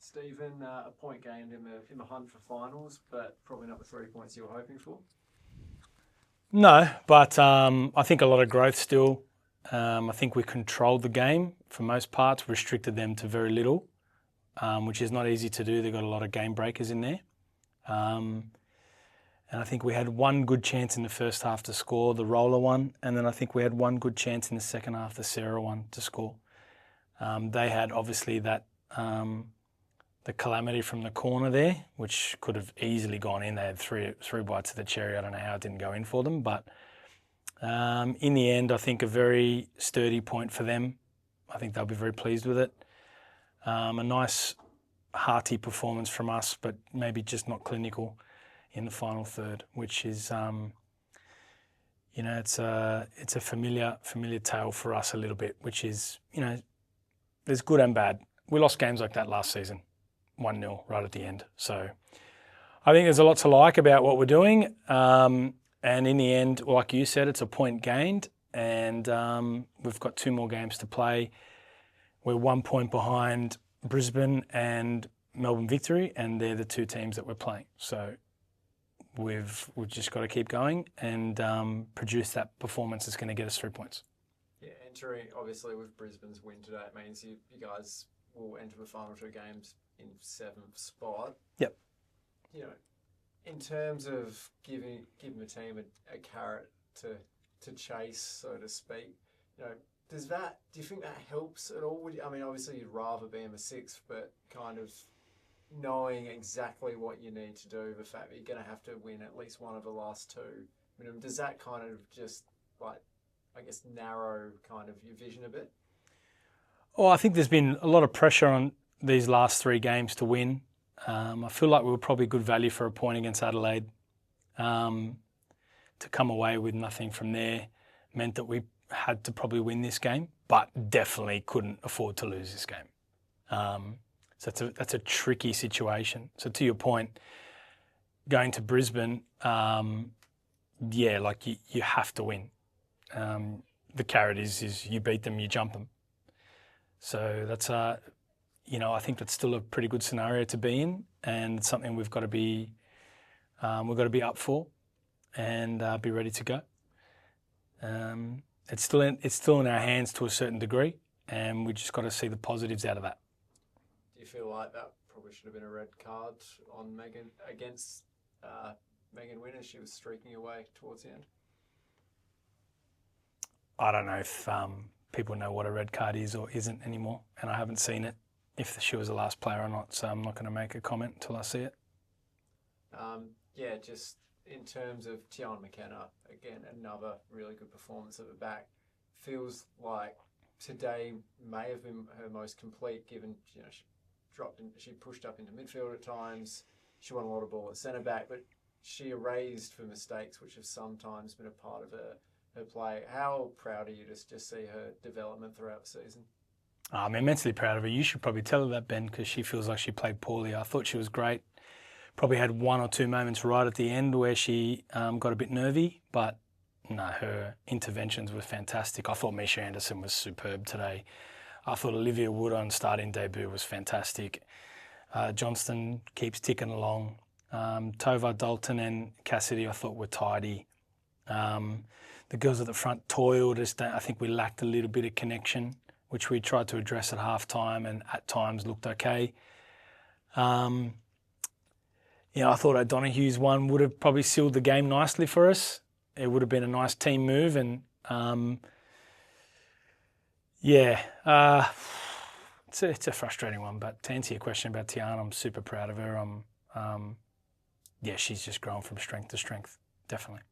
Stephen, a point gained in the hunt for finals, but probably not the 3 points you were hoping for. No, but I think a lot of growth still. I think we controlled the game for most parts, restricted them to very little, which is not easy to do. They've got a lot of game breakers in there. And I think we had one good chance in the first half to score, the roller one, and then I think we had one good chance in the second half, the Sarah one, to score. They had obviously that the calamity from the corner there, which could have easily gone in. They had three bites of the cherry. I don't know how it didn't go in for them, but in the end, I think a very sturdy point for them. I think they'll be very pleased with it. A nice, hearty performance from us, but maybe just not clinical in the final third, which is, it's a familiar tale for us a little bit, which is, there's good and bad. We lost games like that last season, 1-0 right at the end. So I think there's a lot to like about what we're doing. And in the end, like you said, it's a point gained, and we've got 2 more games to play. We're 1 point behind Brisbane and Melbourne Victory, and they're the 2 teams that we're playing. So we've just got to keep going and produce that performance that's going to get us 3 points. Yeah, entering obviously with Brisbane's win today, it means you guys will enter the final 2 games in 7th spot. Yep. In terms of giving the team a carrot to chase, so to speak, do you think that helps at all? Obviously you'd rather be in the 6th, but kind of knowing exactly what you need to do, the fact that you're going to have to win at least one of the last 2, does that kind of just narrow kind of your vision a bit? Well, I think there's been a lot of pressure on these last 3 games to win. I feel like we were probably good value for a point against Adelaide. To come away with nothing from there meant that we had to probably win this game, but definitely couldn't afford to lose this game. So that's a tricky situation. So to your point, going to Brisbane, you have to win. The carrot is you beat them, you jump them. So that's I think that's still a pretty good scenario to be in, and it's something we've got to be up for and be ready to go. It's still in our hands to a certain degree, and we just got to see the positives out of that. Do you feel like that probably should have been a red card on Megan against Megan Wynne as she was streaking away towards the end? I don't know if people know what a red card is or isn't anymore, and I haven't seen it, if she was the last player or not, so I'm not going to make a comment until I see it. Just in terms of Tiana McKenna, again, another really good performance at the back. Feels like today may have been her most complete, given she pushed up into midfield at times. She won a lot of ball at centre back, but she erased for mistakes which have sometimes been a part of her play. How proud are you to just see her development throughout the season? I'm immensely proud of her. You should probably tell her that, Ben, because she feels like she played poorly. I thought she was great. Probably had 1 or 2 moments right at the end where she got a bit nervy, but no, her interventions were fantastic. I thought Misha Anderson was superb today. I thought Olivia Wood on starting debut was fantastic. Johnston keeps ticking along. Tova Dalton and Cassidy I thought were tidy. The girls at the front toiled. I think we lacked a little bit of connection, which we tried to address at half-time and at times looked okay. I thought O'Donoghue's one would have probably sealed the game nicely for us. It would have been a nice team move, and it's a frustrating one. But to answer your question about Tiana, I'm super proud of her. She's just grown from strength to strength, definitely.